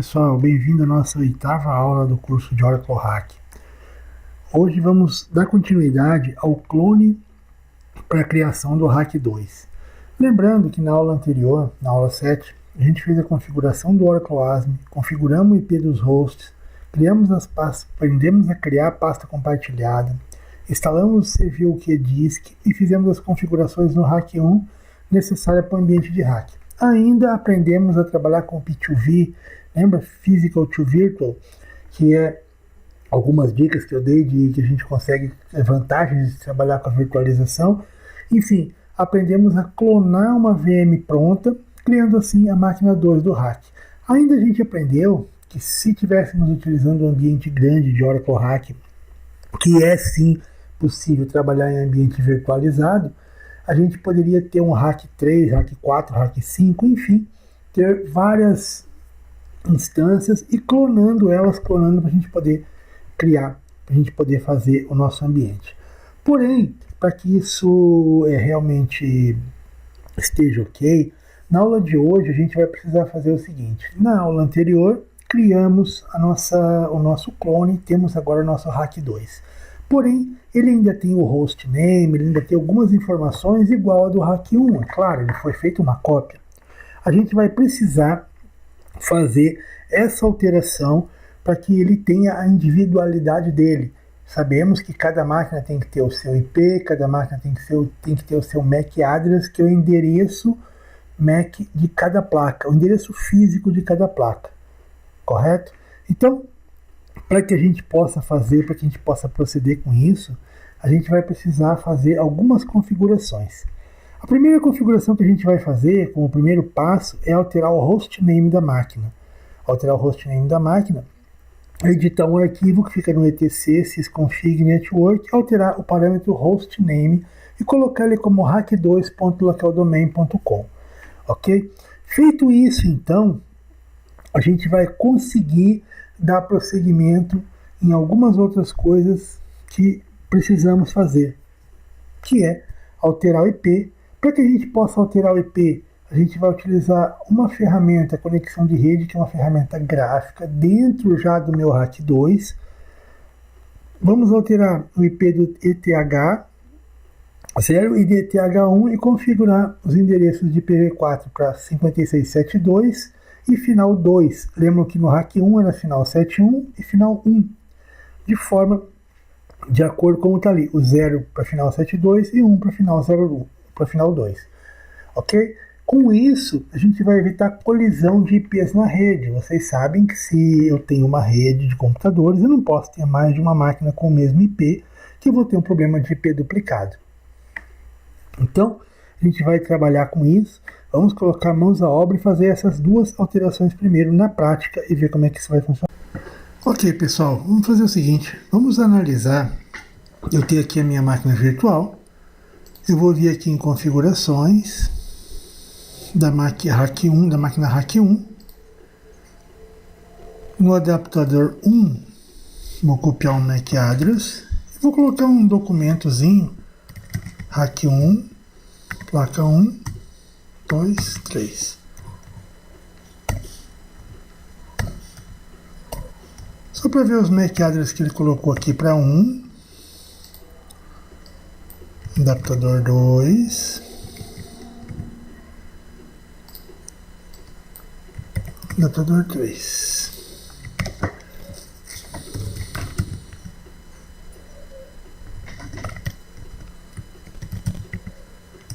pessoal, bem-vindo à nossa 8ª aula do curso de Oracle Hack. Hoje vamos dar continuidade ao clone para a criação do Hack 2. Lembrando que na aula anterior, na aula 7, a gente fez a configuração do Oracle ASM, configuramos o IP dos hosts, criamos as pastas, aprendemos a criar a pasta compartilhada, instalamos o CVUQ-Disk e fizemos as configurações no Hack 1 necessárias para o ambiente de hack. Ainda aprendemos a trabalhar com P2V, lembra? Physical to Virtual, que é algumas dicas que eu dei de que a gente consegue, vantagens de trabalhar com a virtualização. Enfim, aprendemos a clonar uma VM pronta, criando assim a máquina 2 do hack. Ainda a gente aprendeu que se estivéssemos utilizando um ambiente grande de Oracle Hack, que é sim possível trabalhar em ambiente virtualizado, a gente poderia ter um Hack 3, Hack 4, Hack 5, enfim, ter várias instâncias e clonando para a gente poder criar, para a gente poder fazer o nosso ambiente. Porém, para que isso realmente esteja ok, na aula de hoje a gente vai precisar fazer o seguinte. Na aula anterior, criamos o nosso clone, temos agora o nosso Hack 2. Porém, ele ainda tem o host name, ele ainda tem algumas informações igual a do Hack 1. É claro, ele foi feito uma cópia. A gente vai precisar fazer essa alteração para que ele tenha a individualidade dele. Sabemos que cada máquina tem que ter o seu IP, cada máquina tem que ter o seu MAC address, que é o endereço MAC de cada placa, o endereço físico de cada placa, correto? Então, para que a gente possa fazer, para que a gente possa proceder com isso, a gente vai precisar fazer algumas configurações. A primeira configuração que a gente vai fazer, como primeiro passo, é alterar o hostname da máquina. Alterar o hostname da máquina, editar um arquivo que fica no etc sysconfig network, alterar o parâmetro hostname e colocar ele como hack2.localdomain.com. Ok? Feito isso, então, a gente vai conseguir dar prosseguimento em algumas outras coisas que precisamos fazer, que é alterar o IP. Para que a gente possa alterar o IP, a gente vai utilizar uma ferramenta, conexão de rede, que é uma ferramenta gráfica, dentro já do meu Hack 2. Vamos alterar o IP do ETH0 e do ETH1 e configurar os endereços de IPv4 para 5672 e final 2. Lembram que no Hack 1 era final 71 e final 1, de acordo com como está ali, o 0 para final 72 e 1 para final 01, para final 2. Ok? Com isso, a gente vai evitar colisão de IPs na rede. Vocês sabem que se eu tenho uma rede de computadores, eu não posso ter mais de uma máquina com o mesmo IP, que eu vou ter um problema de IP duplicado. Então, a gente vai trabalhar com isso. Vamos colocar mãos à obra e fazer essas duas alterações primeiro na prática e ver como é que isso vai funcionar. Ok, pessoal, vamos fazer o seguinte. Vamos analisar. Eu tenho aqui a minha máquina virtual. Eu vou vir aqui em configurações da máquina Hack 1. No adaptador 1, vou copiar um MAC address e vou colocar um documentozinho Hack 1, placa 1, 2, 3. Só para ver os MAC address que ele colocou aqui para 1, adaptador 2, adaptador 3.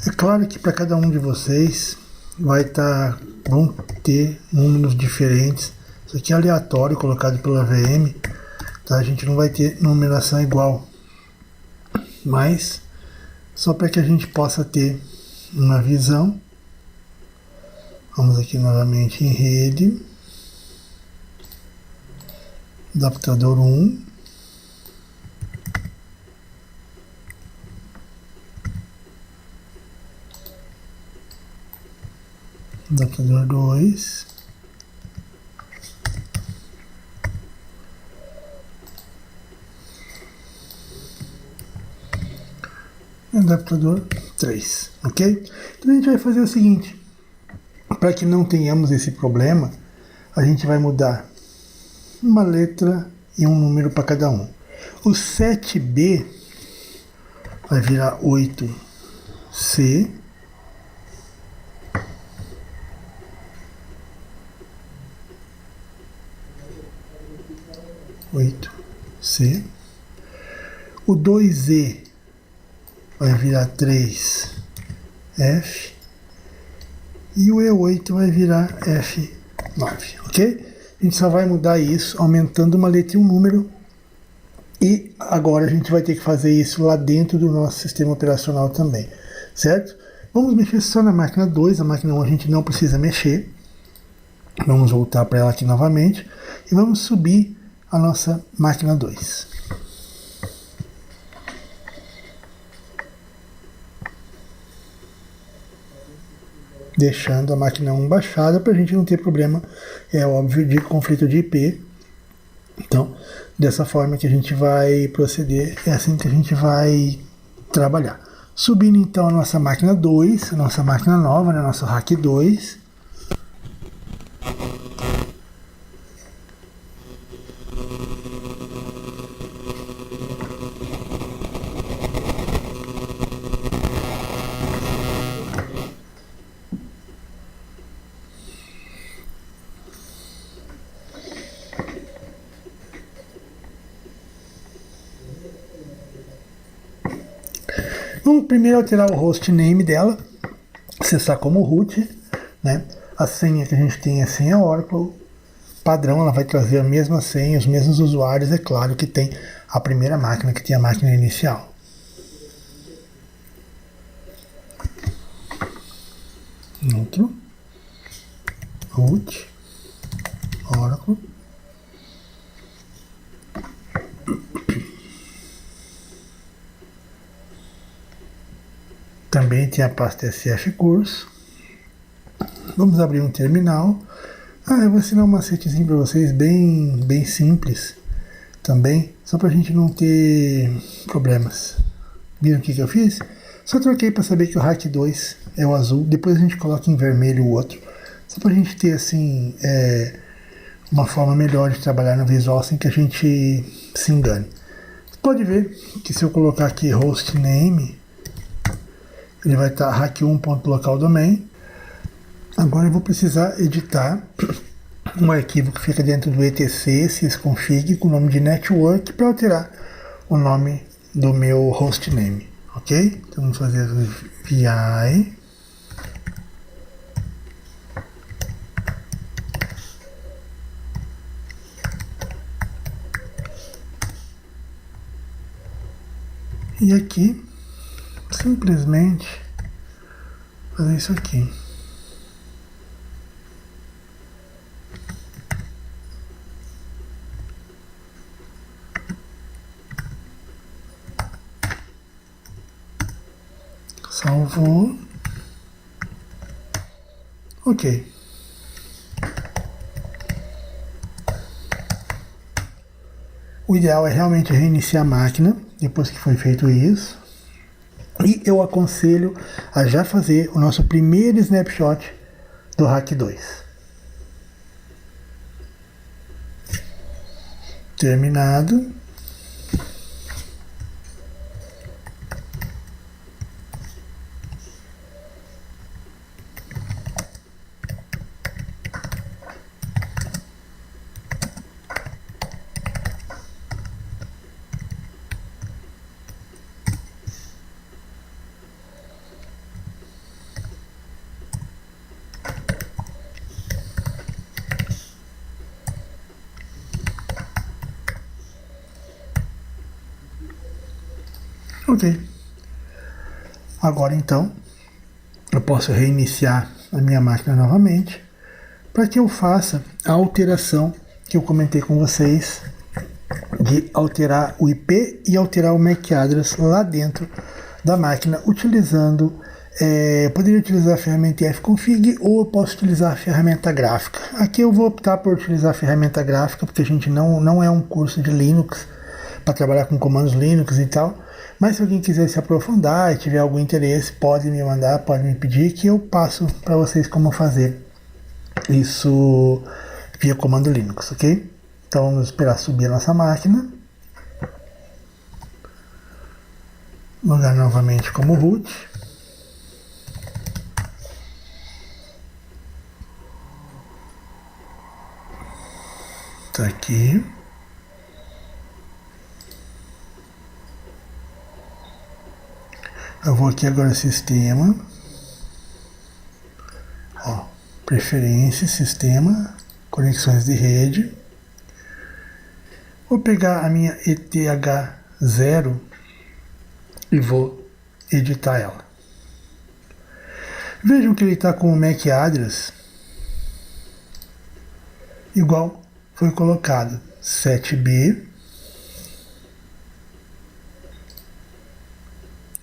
É claro que para cada um de vocês vão ter números diferentes. Isso aqui é aleatório, colocado pela VM, tá? A gente não vai ter numeração igual, mas só para que a gente possa ter uma visão. Vamos aqui novamente em rede, adaptador 1, adaptador 2, adaptador 3, ok? Então a gente vai fazer o seguinte, para que não tenhamos esse problema, a gente vai mudar uma letra e um número para cada um. O 7B vai virar 8C. O 2E vai virar 3F. E o E8 vai virar F9, ok? A gente só vai mudar isso aumentando uma letra e um número. E agora a gente vai ter que fazer isso lá dentro do nosso sistema operacional também, certo? Vamos mexer só na máquina 2, a máquina 1 a gente não precisa mexer. Vamos voltar para ela aqui novamente e vamos subir a nossa máquina 2. Deixando a máquina 1 baixada para a gente não ter problema, é óbvio, de conflito de IP. Então, dessa forma que a gente vai proceder, é assim que a gente vai trabalhar. Subindo então a nossa máquina 2, a nossa máquina nova, né, nosso rack 2. Vamos primeiro alterar o hostname dela, acessar como root, né? A senha que a gente tem é a senha Oracle, padrão, ela vai trazer a mesma senha, os mesmos usuários, é claro que tem a primeira máquina, que tem a máquina inicial. Outro, root, Oracle. Também tem a pasta SF curso. Vamos abrir um terminal. Eu vou ensinar um macetezinho para vocês, bem simples também, só para a gente não ter problemas. Viram o que eu fiz? Só troquei para saber que o rack 2 é o azul, depois a gente coloca em vermelho o outro, só para a gente ter assim uma forma melhor de trabalhar no visual sem que a gente se engane. Você pode ver que se eu colocar aqui hostname, ele vai estar rack1.localdomain. Agora eu vou precisar editar um arquivo que fica dentro do etc sysconfig com o nome de network para alterar o nome do meu hostname, ok? Então vamos fazer vi. E aqui simplesmente fazer isso aqui. Salvou. Ok. O ideal é realmente reiniciar a máquina depois que foi feito isso. E eu aconselho a já fazer o nosso primeiro snapshot do rack 2. Terminado. Ok. Agora então, eu posso reiniciar a minha máquina novamente para que eu faça a alteração que eu comentei com vocês de alterar o IP e alterar o MAC address lá dentro da máquina utilizando, eu poderia utilizar a ferramenta fconfig ou eu posso utilizar a ferramenta gráfica. Aqui eu vou optar por utilizar a ferramenta gráfica porque a gente não é um curso de Linux para trabalhar com comandos Linux e tal. Mas se alguém quiser se aprofundar e tiver algum interesse, pode me mandar, pode me pedir que eu passo para vocês como fazer isso via comando Linux, ok? Então vamos esperar subir a nossa máquina. Logar novamente como root. Tá aqui. Eu vou aqui agora sistema. Ó, preferências, sistema, conexões de rede. Vou pegar a minha ETH0 e vou editar ela. Vejam que ele está com o MAC address igual foi colocado 7B.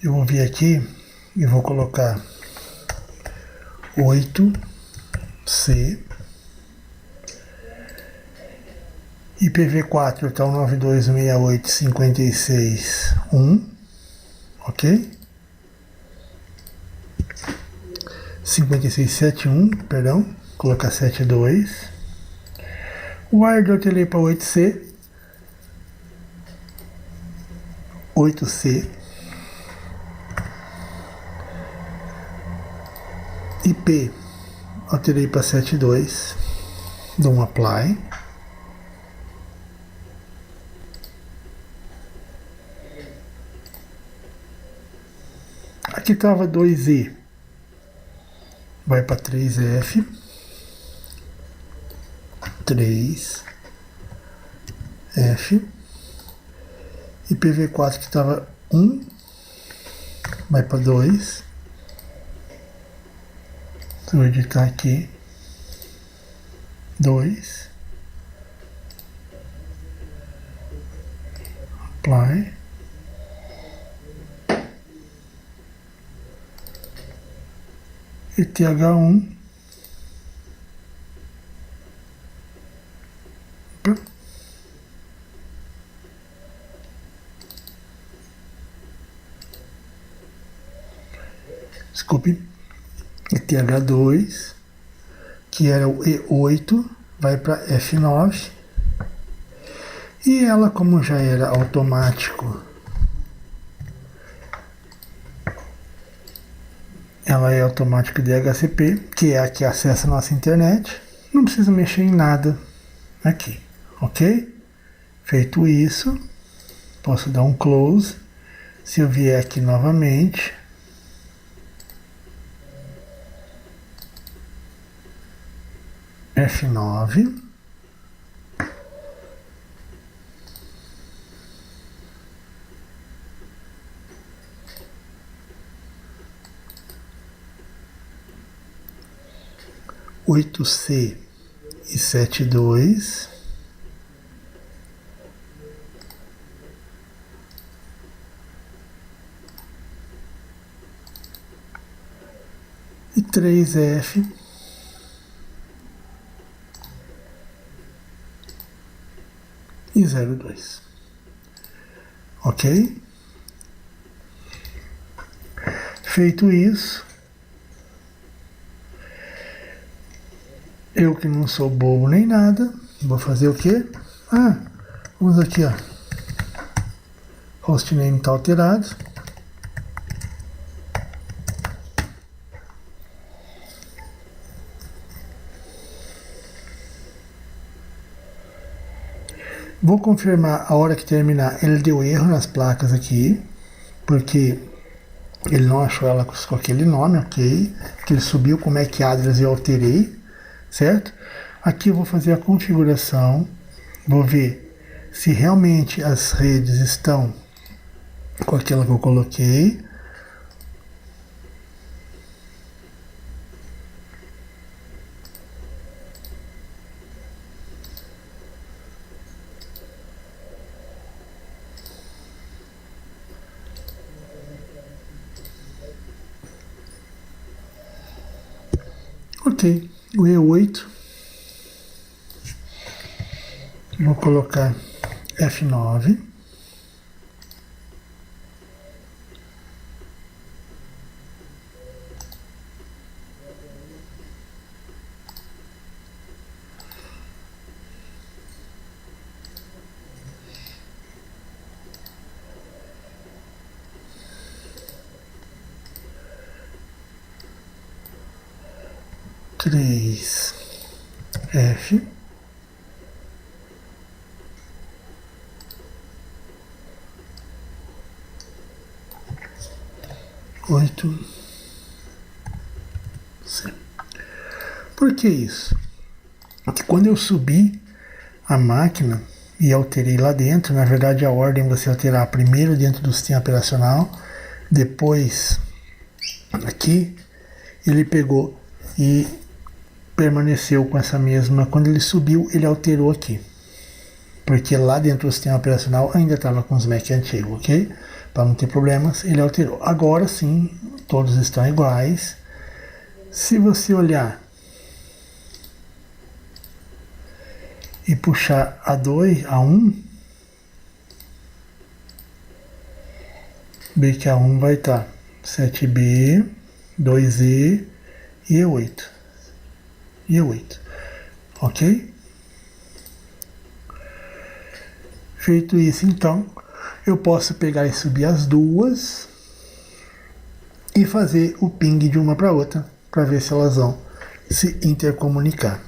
Eu vou vir aqui e vou colocar 8C. IPv4 está o 92.168.56.1, ok? 56.7.1, perdão, colocar 7.2. O wire eu telei para 8C. 8C. IP alterei para 7.2. Dou um apply. Aqui estava 2E, vai para 3F, 3F, IPv4 que estava 1, vai para 2, vou editar aqui, 2, apply. ETH1. Desculpe. ETH2, que era o E8, vai para F9. E ela, como já era automático, ela é automática DHCP, que é a que acessa a nossa internet. Não precisa mexer em nada aqui, ok? Feito isso, posso dar um close. Se eu vier aqui novamente, F9, oito C e 7.2, e 3F e 0.2, ok? Feito isso, eu que não sou bobo nem nada, vou fazer o quê? Vamos aqui, ó. Hostname está alterado. Vou confirmar a hora que terminar. Ele deu erro nas placas aqui, porque ele não achou ela com aquele nome, ok? Que ele subiu com o MAC address e eu alterei, certo? Aqui eu vou fazer a configuração, vou ver se realmente as redes estão com aquela que eu coloquei. Ok, o E8, vou colocar F9, 3F 8C. Por que isso? Porque quando eu subi a máquina e alterei lá dentro, na verdade a ordem você alterar primeiro dentro do sistema operacional, depois aqui, ele pegou e permaneceu com essa mesma. Quando ele subiu, ele alterou aqui, porque lá dentro do sistema operacional ainda estava com os Mac antigos, ok? Para não ter problemas, ele alterou. Agora sim, todos estão iguais. Se você olhar e puxar A1, vê que A1 vai estar 7B, 2E e E8. Ok? Feito isso, então, eu posso pegar e subir as duas e fazer o ping de uma para outra, para ver se elas vão se intercomunicar.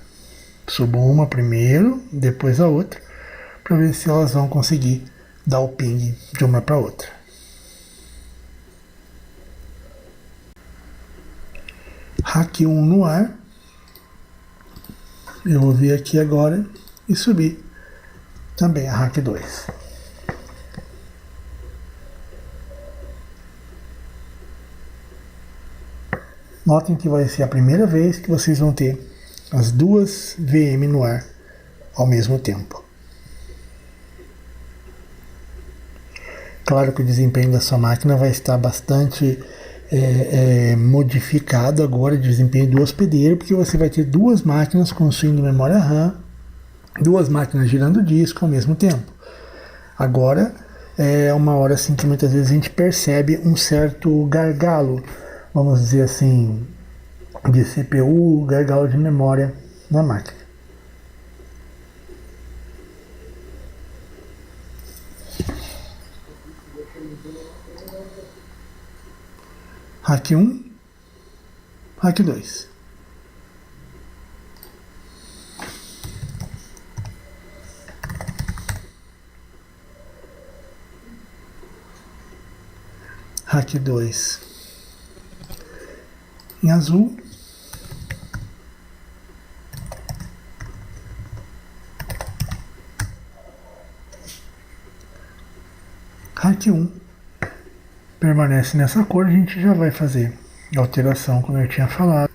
Subo uma primeiro, depois a outra, para ver se elas vão conseguir dar o ping de uma para outra. Hack 1 no ar. Eu vou vir aqui agora e subir também a Hack 2. Notem que vai ser a primeira vez que vocês vão ter as duas VM no ar ao mesmo tempo. Claro que o desempenho da sua máquina vai estar bastante modificado agora, de desempenho do hospedeiro, porque você vai ter duas máquinas consumindo memória RAM, duas máquinas girando disco ao mesmo tempo. Agora é uma hora assim que muitas vezes a gente percebe um certo gargalo, vamos dizer assim, de CPU, gargalo de memória na máquina. Hack 1, Hack 2. Hack 2 em azul. Hack 1 permanece nessa cor, a gente já vai fazer a alteração como eu tinha falado.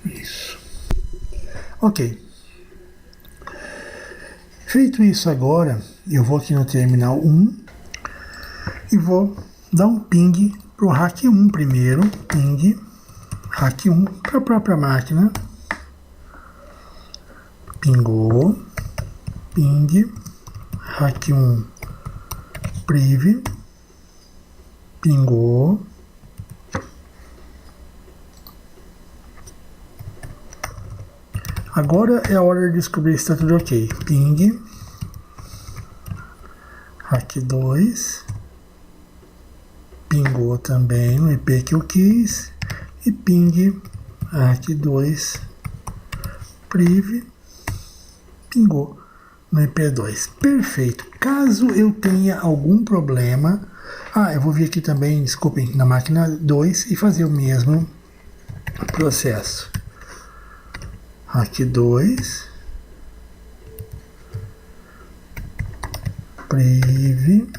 Isso. Ok. Feito isso agora, eu vou aqui no terminal 1 e vou dar um ping para o Hack 1 primeiro. Ping, Hack 1 para a própria máquina. Pingou. Ping, Hack 1 priv. Pingou. Agora é a hora de descobrir se está tudo ok. Ping, Hack 2, pingou também no IP que eu quis, e ping, Hack 2, priv, pingou no IP2. Perfeito. Caso eu tenha algum problema, eu vou vir aqui também, desculpem, na máquina 2 e fazer o mesmo processo. Hack 2, priv,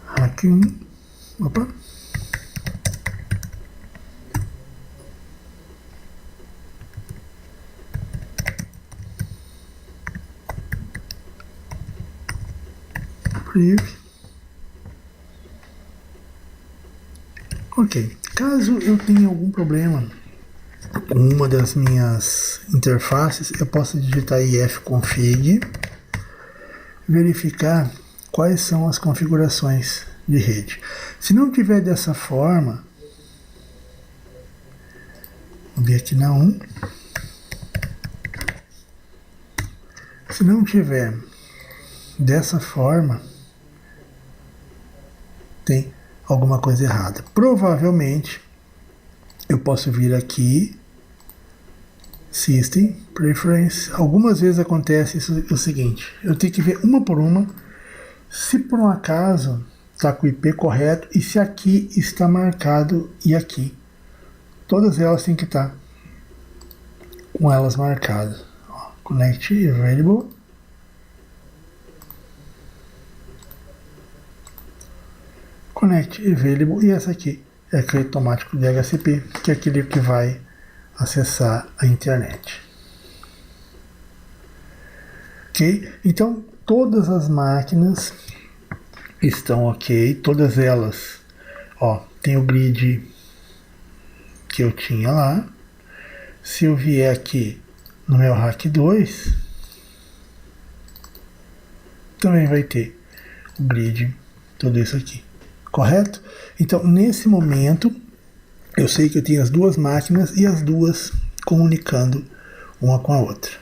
Hack 1, opa, priv, ok. Caso eu tenha algum problema com uma das minhas interfaces, eu posso digitar ifconfig, verificar quais são as configurações de rede. Se não tiver dessa forma, vou ver aqui na 1. Se não tiver dessa forma, tem alguma coisa errada. Provavelmente eu posso vir aqui, System, Preference. Algumas vezes acontece o seguinte, eu tenho que ver uma por uma, se por um acaso está com o IP correto e se aqui está marcado e aqui. Todas elas têm que estar com elas marcadas. Ó, Connect Available. Connect Available, e essa aqui é aquele automático de DHCP, que é aquele que vai acessar a internet. Ok? Então, todas as máquinas estão ok, todas elas, ó, tem o grid que eu tinha lá. Se eu vier aqui no meu rack 2, também vai ter o grid, tudo isso aqui. Correto? Então, nesse momento, eu sei que eu tenho as duas máquinas e as duas comunicando uma com a outra.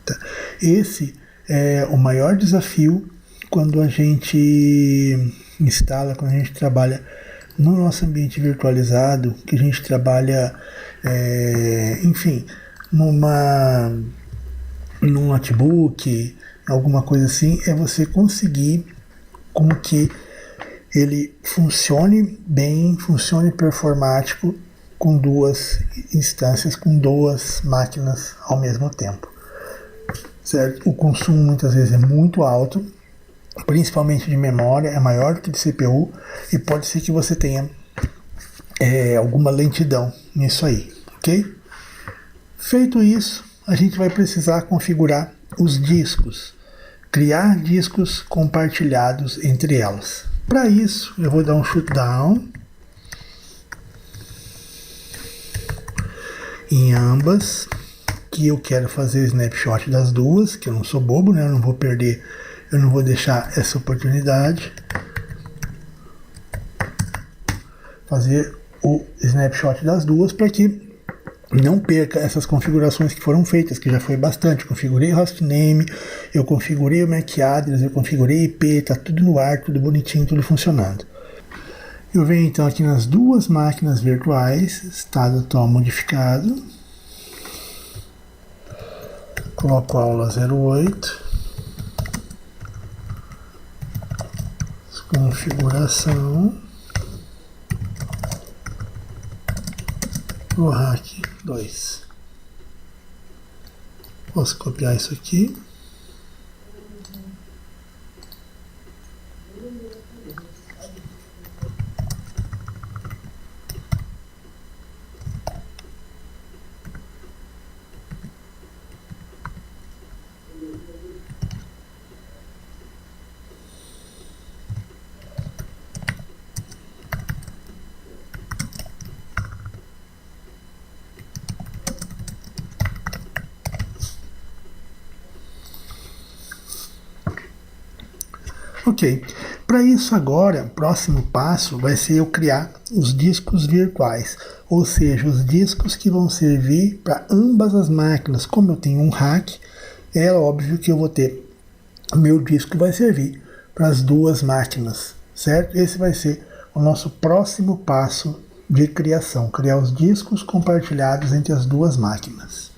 Tá? Esse é o maior desafio quando a gente instala, quando a gente trabalha no nosso ambiente virtualizado, que a gente trabalha, enfim, num notebook, alguma coisa assim, é você conseguir com que ele funcione bem, funcione performático com duas instâncias, com duas máquinas ao mesmo tempo. Certo? O consumo muitas vezes é muito alto, principalmente de memória, é maior do que de CPU, e pode ser que você tenha alguma lentidão nisso aí, ok? Feito isso, a gente vai precisar configurar os discos, criar discos compartilhados entre elas. Para isso, eu vou dar um shutdown em ambas, que eu quero fazer snapshot das duas, que eu não sou bobo, né? Eu não vou perder, eu não vou deixar essa oportunidade. Fazer o snapshot das duas para que não perca essas configurações que foram feitas, que já foi bastante. Eu configurei o hostname, eu configurei o MAC address, eu configurei IP, tá tudo no ar, tudo bonitinho, tudo funcionando. Eu venho então aqui nas duas máquinas virtuais, estado atual modificado, coloco aula 08, configuração, o rack 2. Posso copiar isso aqui. Ok, para isso agora, o próximo passo vai ser eu criar os discos virtuais, ou seja, os discos que vão servir para ambas as máquinas. Como eu tenho um rack, é óbvio que eu vou ter, o meu disco vai servir para as duas máquinas, certo? Esse vai ser o nosso próximo passo de criação, criar os discos compartilhados entre as duas máquinas.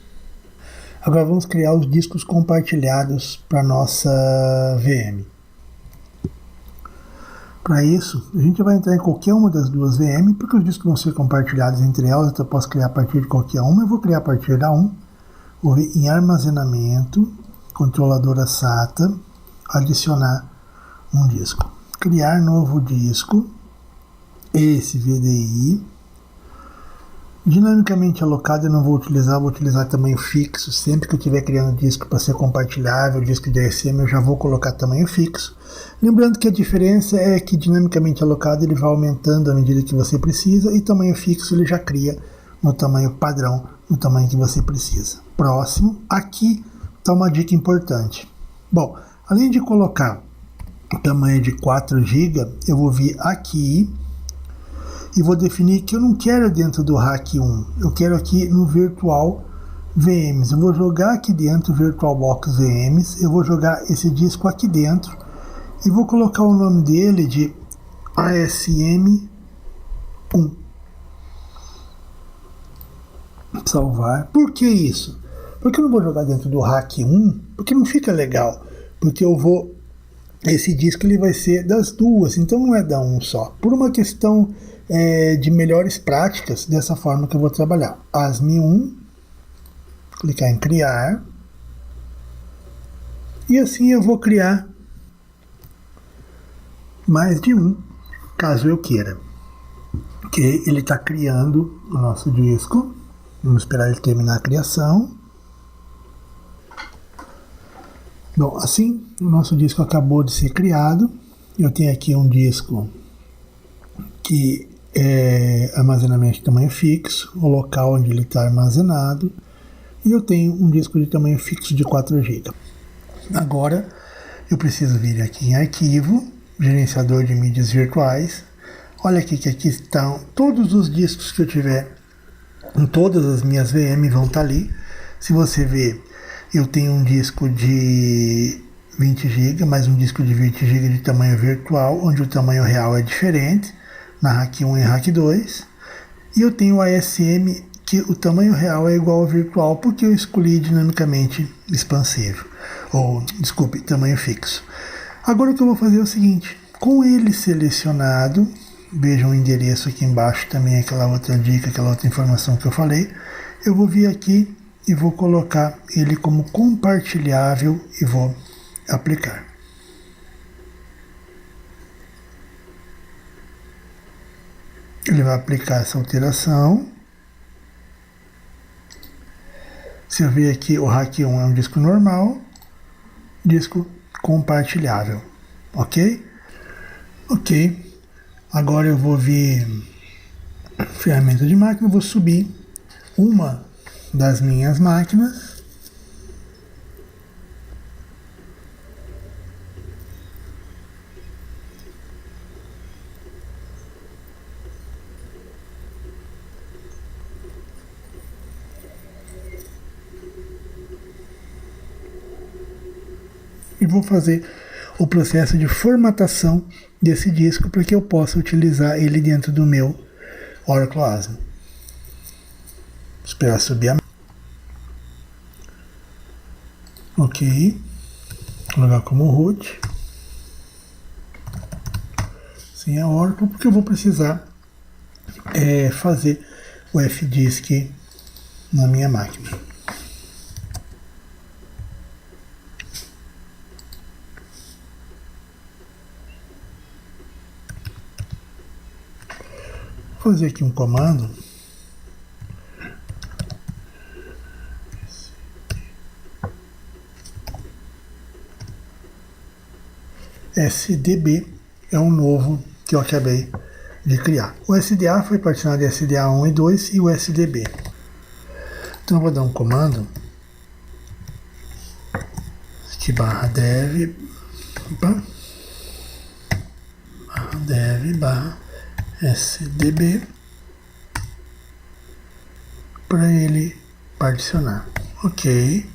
Agora vamos criar os discos compartilhados para a nossa VM. Para isso, a gente vai entrar em qualquer uma das duas VM, porque os discos vão ser compartilhados entre elas, então eu posso criar a partir de qualquer uma. Eu vou criar a partir da 1, vou vir em armazenamento, controladora SATA, adicionar um disco. Criar novo disco, esse VDI, dinamicamente alocado eu não vou utilizar tamanho fixo. Sempre que eu estiver criando disco para ser compartilhável, disco de DSM, eu já vou colocar tamanho fixo. Lembrando que a diferença é que dinamicamente alocado ele vai aumentando à medida que você precisa, e tamanho fixo ele já cria no tamanho padrão, no tamanho que você precisa. Próximo, aqui está uma dica importante. Bom, além de colocar tamanho de 4 GB, eu vou vir aqui e vou definir que eu não quero dentro do RAC 1, eu quero aqui no Virtual VMs. Eu vou jogar aqui dentro VirtualBox VMs, eu vou jogar esse disco aqui dentro e vou colocar o nome dele de ASM1. Salvar. Por que isso? Porque eu não vou jogar dentro do RAC 1, porque não fica legal, porque eu vou... Esse disco ele vai ser das duas, então não é da um só. Por uma questão de melhores práticas, dessa forma que eu vou trabalhar. ASM1, clicar em criar, e assim eu vou criar mais de um, caso eu queira. Que ele está criando o nosso disco. Vamos esperar ele terminar a criação. Bom, assim o nosso disco acabou de ser criado. Eu tenho aqui um disco que é armazenamento de tamanho fixo, o local onde ele está armazenado, e eu tenho um disco de tamanho fixo de 4 GB. Agora eu preciso vir aqui em arquivo, gerenciador de mídias virtuais. Olha aqui que aqui estão todos os discos que eu tiver, em todas as minhas VM vão estar ali. Se você ver, eu tenho um disco de 20 GB, mais um disco de 20 GB de tamanho virtual, onde o tamanho real é diferente, na RAC 1 e RAC 2. E eu tenho o ASM, que o tamanho real é igual ao virtual, porque eu escolhi dinamicamente expansivo, ou, desculpe, tamanho fixo. Agora o que eu vou fazer é o seguinte, com ele selecionado, vejam o endereço aqui embaixo também, aquela outra dica, aquela outra informação que eu falei, eu vou vir aqui e vou colocar ele como compartilhável e vou aplicar. Ele vai aplicar essa alteração. Se eu ver aqui, o RAC 1 é um disco normal, disco compartilhável, ok? Ok, agora eu vou vir ferramenta de máquina, vou subir uma das minhas máquinas. E vou fazer o processo de formatação desse disco para que eu possa utilizar ele dentro do meu Oracle ASM. Esperar subir a... Ok. Vou colocar como root. Sem a Oracle, porque eu vou precisar fazer o FDisk na minha máquina. Vou fazer aqui um comando. SDB é um novo que eu acabei de criar. O SDA foi particionado de SDA 1 e 2 e o SDB. Então eu vou dar um comando aqui /dev SDB para ele particionar. Ok.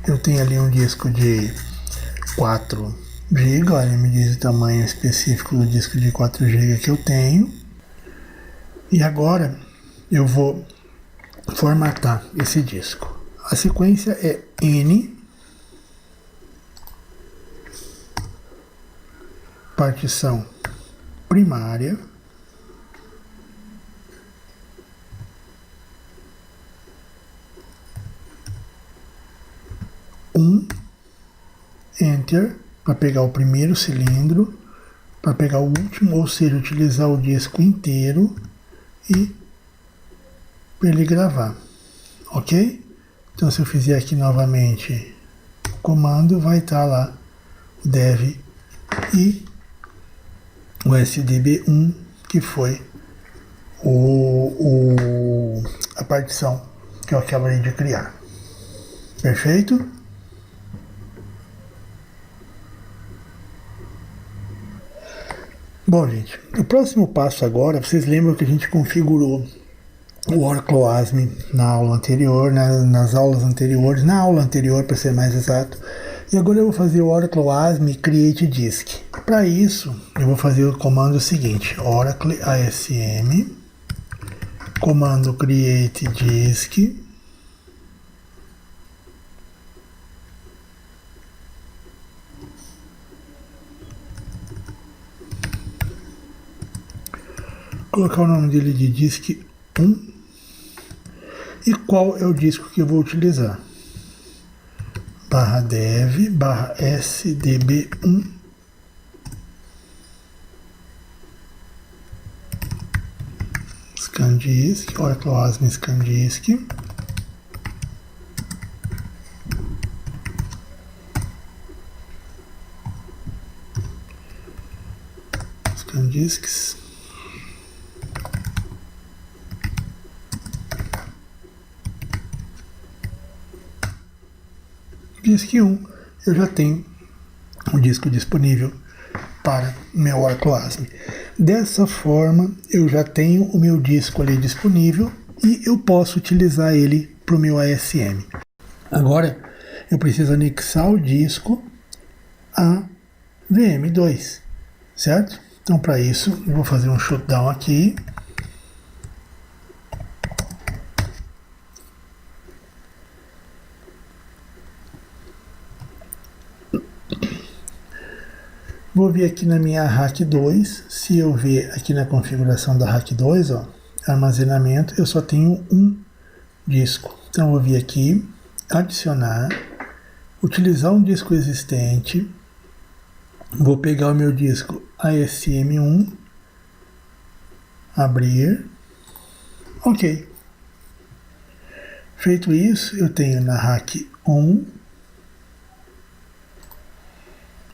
Eu tenho ali um disco de 4 GB, olha, me diz o tamanho específico do disco de 4 GB que eu tenho. E agora eu vou formatar esse disco. A sequência é N partição primária Enter para pegar o primeiro cilindro, para pegar o último, ou seja, utilizar o disco inteiro e para ele gravar, ok? Então se eu fizer aqui novamente o comando, vai estar lá o dev e o SDB1, que foi a partição que eu acabei de criar. Perfeito? Bom, gente, o próximo passo agora, vocês lembram que a gente configurou o Oracle ASME na aula anterior, nas aulas anteriores, na aula anterior para ser mais exato. E agora eu vou fazer o Oracle ASME Create Disk. Para isso, eu vou fazer o comando seguinte, Oracle ASM, comando Create Disk. Colocar o nome dele de disk 1 e qual é o disco que eu vou utilizar. /dev /sdb1 ScanDisk, Oracle ASME ScanDisk. ScanDisks. Disk 1, eu já tenho um disco disponível para meu Oracle ASME. Dessa forma, eu já tenho o meu disco ali disponível e eu posso utilizar ele para o meu ASM. Agora, eu preciso anexar o disco a VM2, certo? Então, para isso, eu vou fazer um shutdown aqui. Vou vir aqui na minha RAC 2, se eu ver aqui na configuração da RAC 2, ó, armazenamento, eu só tenho um disco. Então vou vir aqui, adicionar, utilizar um disco existente, vou pegar o meu disco ASM1, abrir, ok. Feito isso, eu tenho na RAC 1,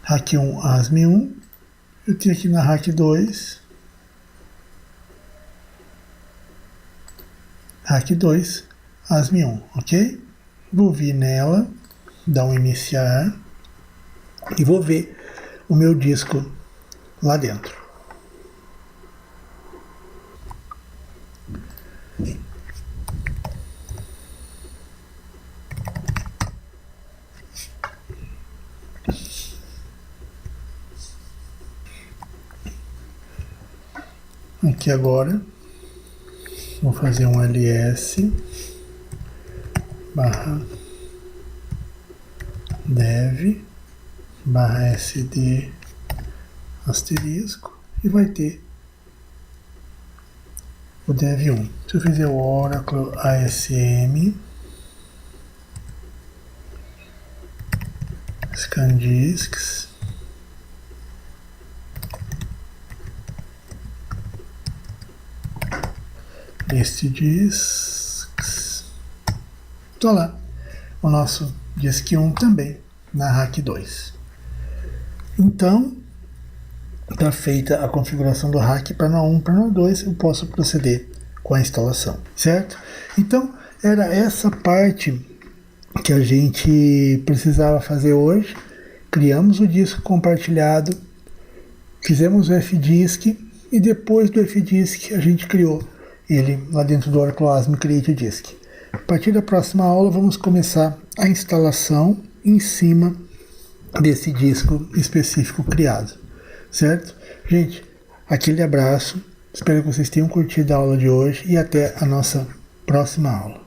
RAC 1 ASME 1, eu tenho aqui na RAC 2, RAC 2 ASME 1, ok? Vou vir nela, dar um iniciar e vou ver o meu disco lá dentro. Aqui agora, vou fazer um ls /dev /sd asterisco e vai ter o dev1. Se eu fizer o Oracle ASM ScanDisks, este disks, tô lá, o nosso disk 1 também na RAC 2. Então, está feita a configuração do RAC para nó 1 para nó 2, eu posso proceder com a instalação, certo? Então, era essa parte que a gente precisava fazer hoje. Criamos o disco compartilhado, fizemos o FDisk e depois do FDisk a gente criou ele lá dentro do Oracle ASME Create Disk. A partir da próxima aula vamos começar a instalação em cima desse disco específico criado, certo? Gente, aquele abraço, espero que vocês tenham curtido a aula de hoje e até a nossa próxima aula.